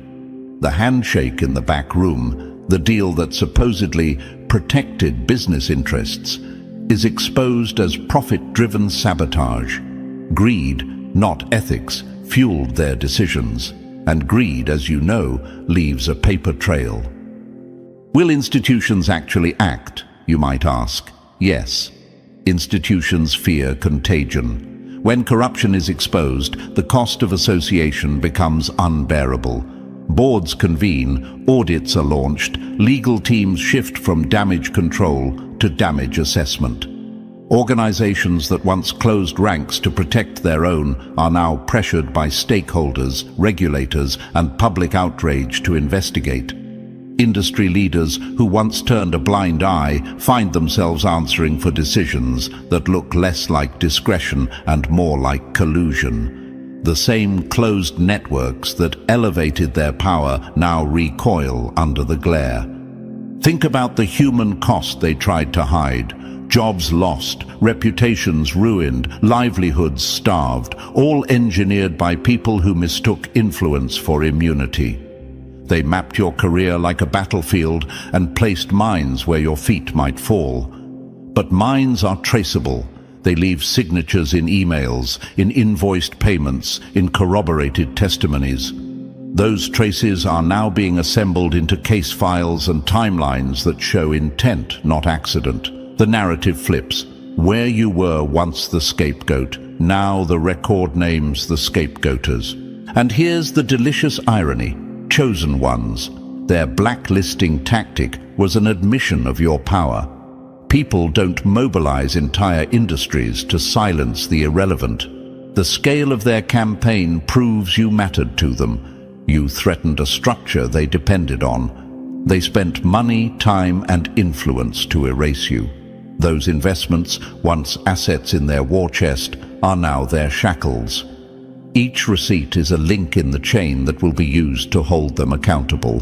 A: The handshake in the back room, the deal that supposedly protected business interests, is exposed as profit-driven sabotage. Greed, not ethics, fueled their decisions, and greed, as you know, leaves a paper trail. Will institutions actually act, you might ask? Yes. Institutions fear contagion. When corruption is exposed, the cost of association becomes unbearable. Boards convene, audits are launched, legal teams shift from damage control to damage assessment. Organizations that once closed ranks to protect their own are now pressured by stakeholders, regulators, and public outrage to investigate. Industry leaders who once turned a blind eye find themselves answering for decisions that look less like discretion and more like collusion. The same closed networks that elevated their power now recoil under the glare. Think about the human cost they tried to hide. Jobs lost, reputations ruined, livelihoods starved, all engineered by people who mistook influence for immunity. They mapped your career like a battlefield and placed mines where your feet might fall. But mines are traceable. They leave signatures in emails, in invoiced payments, in corroborated testimonies. Those traces are now being assembled into case files and timelines that show intent, not accident. The narrative flips. Where you were once the scapegoat, now the record names the scapegoaters. And here's the delicious irony. Chosen ones. Their blacklisting tactic was an admission of your power. People don't mobilize entire industries to silence the irrelevant. The scale of their campaign proves you mattered to them. You threatened a structure they depended on. They spent money, time, and influence to erase you. Those investments, once assets in their war chest, are now their shackles. Each receipt is a link in the chain that will be used to hold them accountable.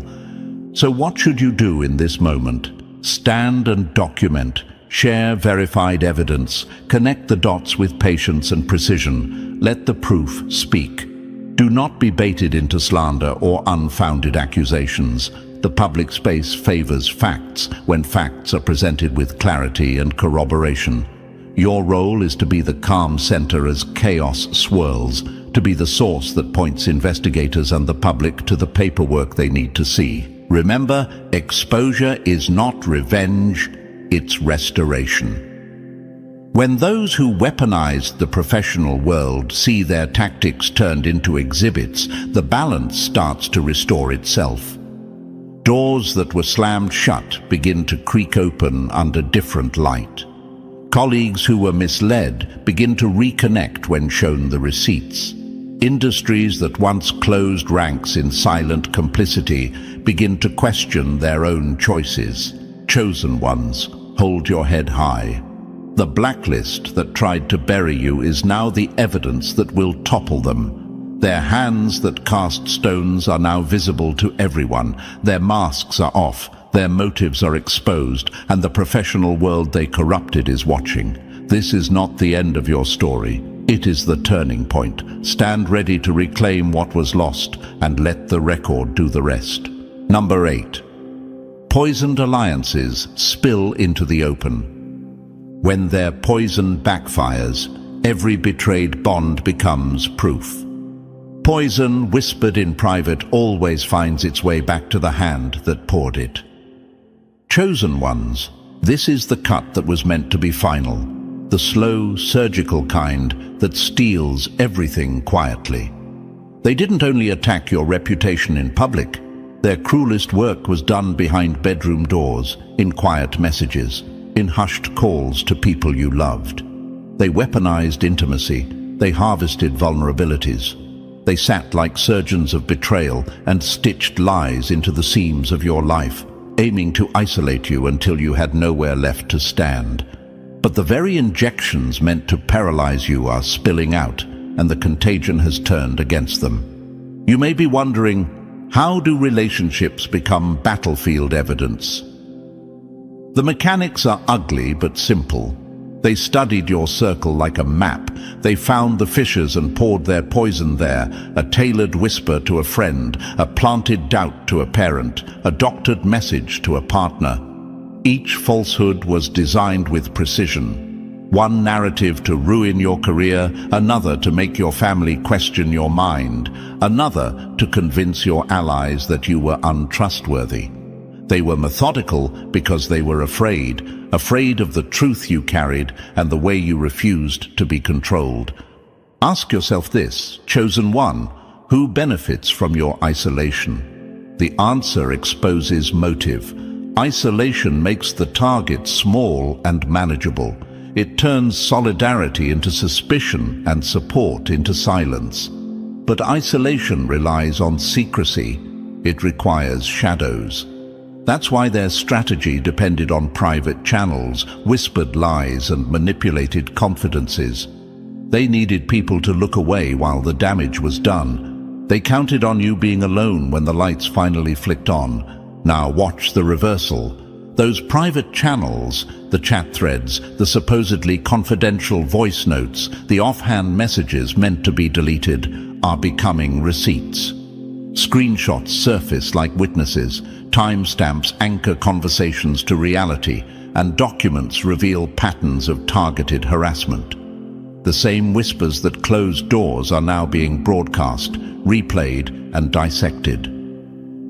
A: So what should you do in this moment? Stand and document. Share verified evidence. Connect the dots with patience and precision. Let the proof speak. Do not be baited into slander or unfounded accusations. The public space favors facts when facts are presented with clarity and corroboration. Your role is to be the calm center as chaos swirls, to be the source that points investigators and the public to the paperwork they need to see. Remember, exposure is not revenge, it's restoration. When those who weaponized the professional world see their tactics turned into exhibits, the balance starts to restore itself. Doors that were slammed shut begin to creak open under different light. Colleagues who were misled begin to reconnect when shown the receipts. Industries that once closed ranks in silent complicity begin to question their own choices. Chosen ones, hold your head high. The blacklist that tried to bury you is now the evidence that will topple them. Their hands that cast stones are now visible to everyone. Their masks are off, their motives are exposed, and the professional world they corrupted is watching. This is not the end of your story. It is the turning point. Stand ready to reclaim what was lost and let the record do the rest. Number 8. Poisoned alliances spill into the open. When their poison backfires, every betrayed bond becomes proof. Poison whispered in private always finds its way back to the hand that poured it. Chosen ones, this is the cut that was meant to be final, the slow, surgical kind that steals everything quietly. They didn't only attack your reputation in public, their cruelest work was done behind bedroom doors, in quiet messages, in hushed calls to people you loved. They weaponized intimacy, they harvested vulnerabilities. They sat like surgeons of betrayal and stitched lies into the seams of your life, aiming to isolate you until you had nowhere left to stand. But the very injections meant to paralyze you are spilling out, and the contagion has turned against them. You may be wondering, how do relationships become battlefield evidence? The mechanics are ugly but simple. They studied your circle like a map. They found the fissures and poured their poison there, a tailored whisper to a friend, a planted doubt to a parent, a doctored message to a partner. Each falsehood was designed with precision. One narrative to ruin your career, another to make your family question your mind, another to convince your allies that you were untrustworthy. They were methodical because they were afraid of the truth you carried and the way you refused to be controlled. Ask yourself this, chosen one, who benefits from your isolation? The answer exposes motive. Isolation makes the target small and manageable. It turns solidarity into suspicion and support into silence. But isolation relies on secrecy. It requires shadows. That's why their strategy depended on private channels, whispered lies, and manipulated confidences. They needed people to look away while the damage was done. They counted on you being alone when the lights finally flicked on. Now watch the reversal. Those private channels, the chat threads, the supposedly confidential voice notes, the offhand messages meant to be deleted, are becoming receipts. Screenshots surface like witnesses, timestamps anchor conversations to reality, and documents reveal patterns of targeted harassment. The same whispers that closed doors are now being broadcast, replayed, and dissected.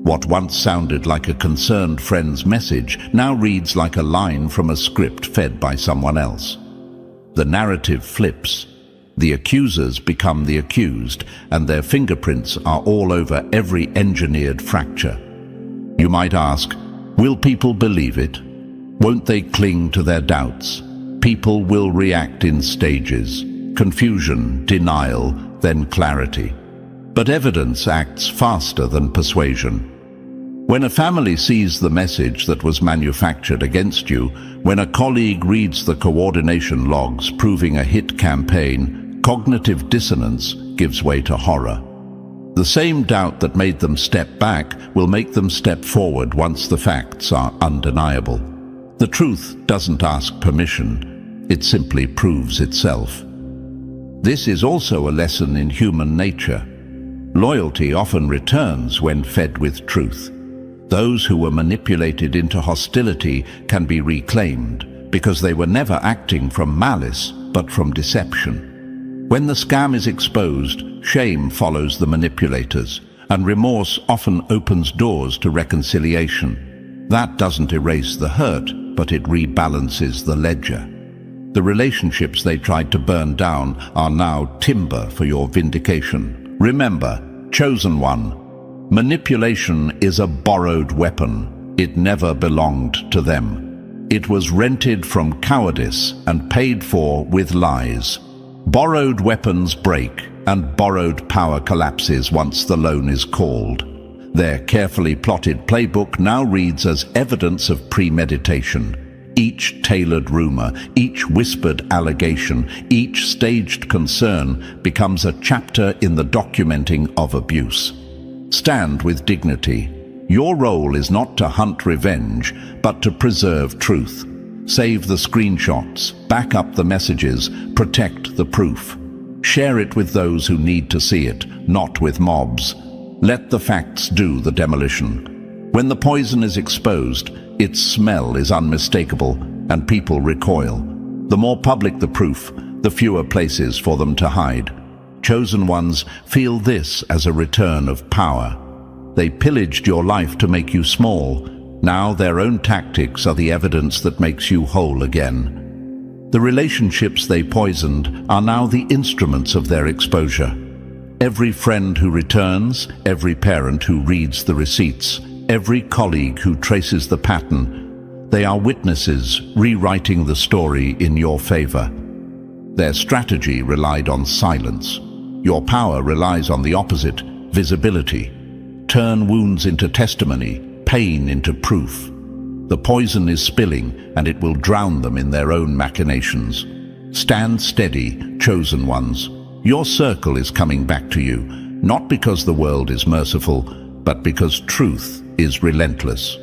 A: What once sounded like a concerned friend's message now reads like a line from a script fed by someone else. The narrative flips. The accusers become the accused, and their fingerprints are all over every engineered fracture. You might ask, will people believe it? Won't they cling to their doubts? People will react in stages: confusion, denial, then clarity. But evidence acts faster than persuasion. When a family sees the message that was manufactured against you, when a colleague reads the coordination logs proving a hit campaign, cognitive dissonance gives way to horror. The same doubt that made them step back will make them step forward once the facts are undeniable. The truth doesn't ask permission, it simply proves itself. This is also a lesson in human nature. Loyalty often returns when fed with truth. Those who were manipulated into hostility can be reclaimed because they were never acting from malice but from deception. When the scam is exposed, shame follows the manipulators, and remorse often opens doors to reconciliation. That doesn't erase the hurt, but it rebalances the ledger. The relationships they tried to burn down are now timber for your vindication. Remember, chosen one, manipulation is a borrowed weapon. It never belonged to them. It was rented from cowardice and paid for with lies. Borrowed weapons break, and borrowed power collapses once the loan is called. Their carefully plotted playbook now reads as evidence of premeditation. Each tailored rumor, each whispered allegation, each staged concern becomes a chapter in the documenting of abuse. Stand with dignity. Your role is not to hunt revenge, but to preserve truth. Save the screenshots, back up the messages, protect the proof. Share it with those who need to see it, not with mobs. Let the facts do the demolition. When the poison is exposed, its smell is unmistakable, and people recoil. The more public the proof, the fewer places for them to hide. Chosen ones feel this as a return of power. They pillaged your life to make you small. Now their own tactics are the evidence that makes you whole again. The relationships they poisoned are now the instruments of their exposure. Every friend who returns, every parent who reads the receipts, every colleague who traces the pattern, they are witnesses rewriting the story in your favor. Their strategy relied on silence. Your power relies on the opposite, visibility. Turn wounds into testimony, pain into proof. The poison is spilling, and it will drown them in their own machinations. Stand steady, chosen ones. Your circle is coming back to you, not because the world is merciful, but because truth is relentless.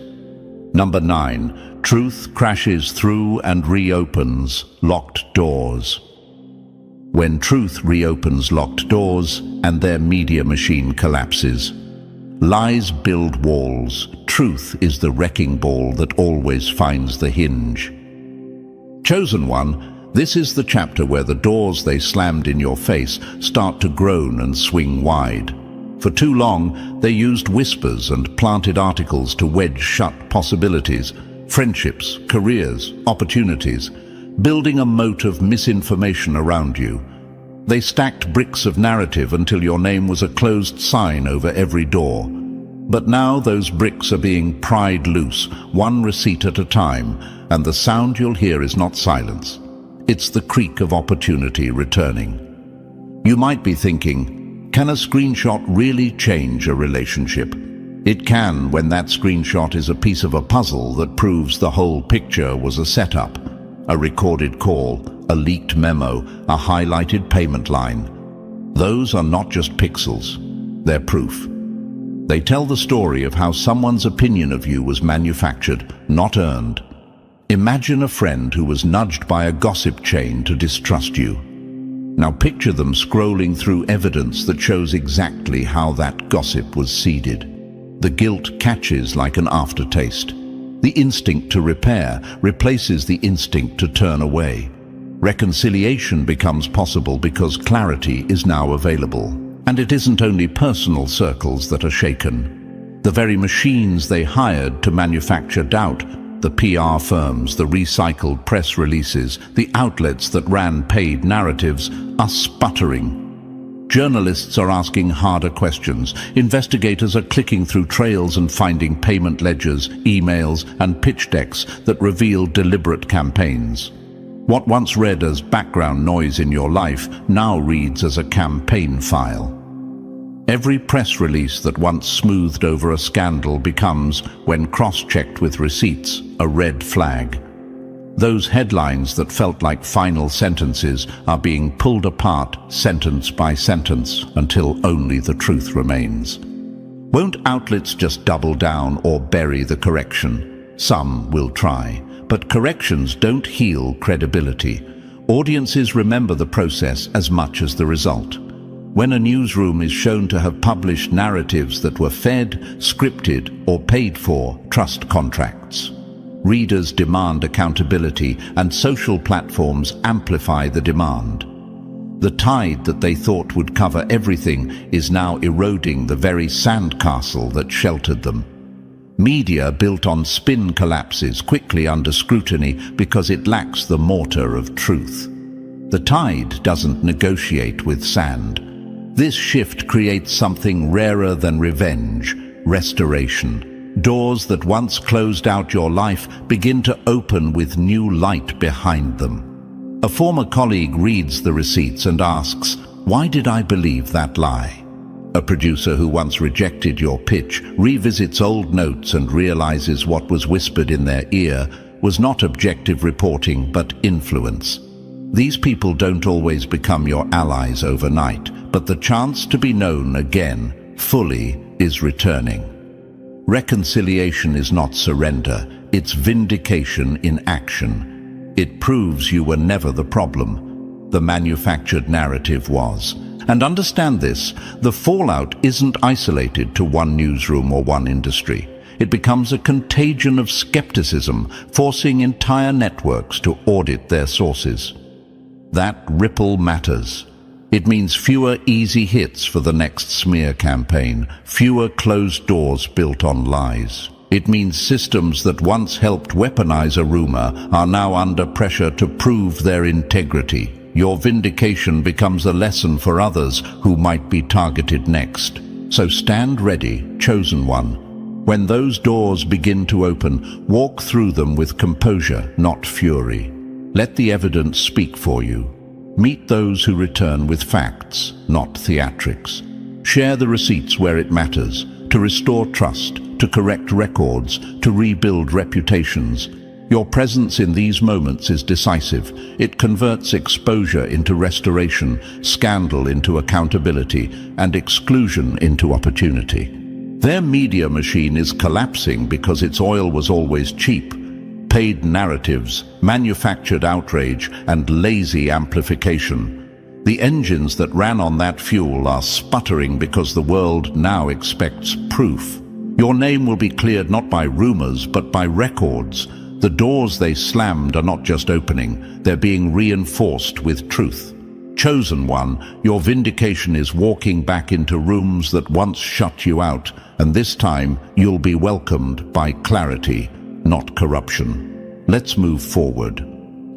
A: Number 9, truth crashes through and reopens locked doors. When truth reopens locked doors and their media machine collapses, lies build walls. Truth is the wrecking ball that always finds the hinge. Chosen one, This is the chapter where the doors they slammed in your face start to groan and swing wide. For too long, they used whispers and planted articles to wedge shut possibilities, friendships, careers, opportunities, building a moat of misinformation around you. They stacked bricks of narrative until your name was a closed sign over every door. But now those bricks are being pried loose, one receipt at a time, and the sound you'll hear is not silence. It's the creak of opportunity returning. You might be thinking, can a screenshot really change a relationship? It can when that screenshot is a piece of a puzzle that proves the whole picture was a setup. A recorded call, a leaked memo, a highlighted payment line. Those are not just pixels, they're proof. They tell the story of how someone's opinion of you was manufactured, not earned. Imagine a friend who was nudged by a gossip chain to distrust you. Now picture them scrolling through evidence that shows exactly how that gossip was seeded. The guilt catches like an aftertaste. The instinct to repair replaces the instinct to turn away. Reconciliation becomes possible because clarity is now available. And it isn't only personal circles that are shaken. The very machines they hired to manufacture doubt, the PR firms, the recycled press releases, the outlets that ran paid narratives, are sputtering. Journalists are asking harder questions. Investigators are clicking through trails and finding payment ledgers, emails, and pitch decks that reveal deliberate campaigns. What once read as background noise in your life now reads as a campaign file. Every press release that once smoothed over a scandal becomes, when cross-checked with receipts, a red flag. Those headlines that felt like final sentences are being pulled apart sentence by sentence until only the truth remains. Won't outlets just double down or bury the correction? Some will try, but corrections don't heal credibility. Audiences remember the process as much as the result. When a newsroom is shown to have published narratives that were fed, scripted, or paid for, trust contracts. Readers demand accountability, and social platforms amplify the demand. The tide that they thought would cover everything is now eroding the very sandcastle that sheltered them. Media built on spin collapses quickly under scrutiny because it lacks the mortar of truth. The tide doesn't negotiate with sand. This shift creates something rarer than revenge, restoration. Doors that once closed out your life begin to open with new light behind them. A former colleague reads the receipts and asks, "Why did I believe that lie?" A producer who once rejected your pitch revisits old notes and realizes what was whispered in their ear was not objective reporting but influence. These people don't always become your allies overnight, but the chance to be known again, fully, is returning. Reconciliation is not surrender, it's vindication in action. It proves you were never the problem. The manufactured narrative was. And understand this, the fallout isn't isolated to one newsroom or one industry. It becomes a contagion of skepticism, forcing entire networks to audit their sources. That ripple matters. It means fewer easy hits for the next smear campaign, fewer closed doors built on lies. It means systems that once helped weaponize a rumor are now under pressure to prove their integrity. Your vindication becomes a lesson for others who might be targeted next. So stand ready, chosen one. When those doors begin to open, walk through them with composure, not fury. Let the evidence speak for you. Meet those who return with facts, not theatrics. Share the receipts where it matters, to restore trust, to correct records, to rebuild reputations. Your presence in these moments is decisive. It converts exposure into restoration, scandal into accountability, and exclusion into opportunity. Their media machine is collapsing because its oil was always cheap. Paid narratives, manufactured outrage, and lazy amplification. The engines that ran on that fuel are sputtering because the world now expects proof. Your name will be cleared not by rumors, but by records. The doors they slammed are not just opening, they're being reinforced with truth. Chosen one, your vindication is walking back into rooms that once shut you out, and this time you'll be welcomed by clarity, not corruption. Let's move forward.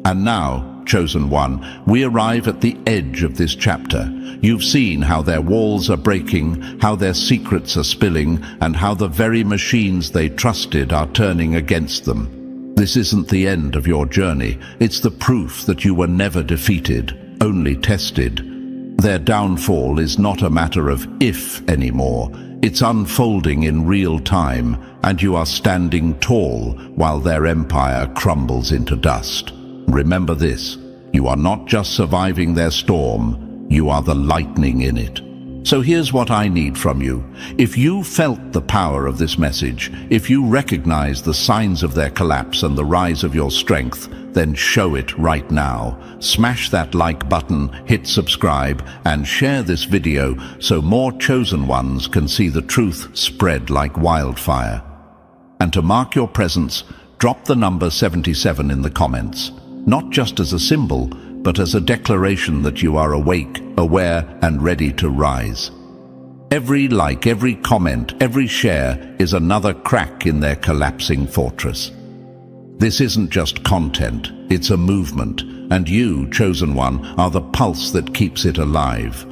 A: And now, Chosen One, we arrive at the edge of this chapter. You've seen how their walls are breaking, how their secrets are spilling, and how the very machines they trusted are turning against them. This isn't the end of your journey. It's the proof that you were never defeated, only tested. Their downfall is not a matter of if anymore. It's unfolding in real time, and you are standing tall while their empire crumbles into dust. Remember this, you are not just surviving their storm, you are the lightning in it. So here's what I need from you. If you felt the power of this message, if you recognize the signs of their collapse and the rise of your strength, then show it right now. Smash that like button, hit subscribe, and share this video so more chosen ones can see the truth spread like wildfire. And to mark your presence, drop the number 77 in the comments, not just as a symbol, but as a declaration that you are awake, aware, and ready to rise. Every like, every comment, every share is another crack in their collapsing fortress. This isn't just content, it's a movement, and you, Chosen One, are the pulse that keeps it alive.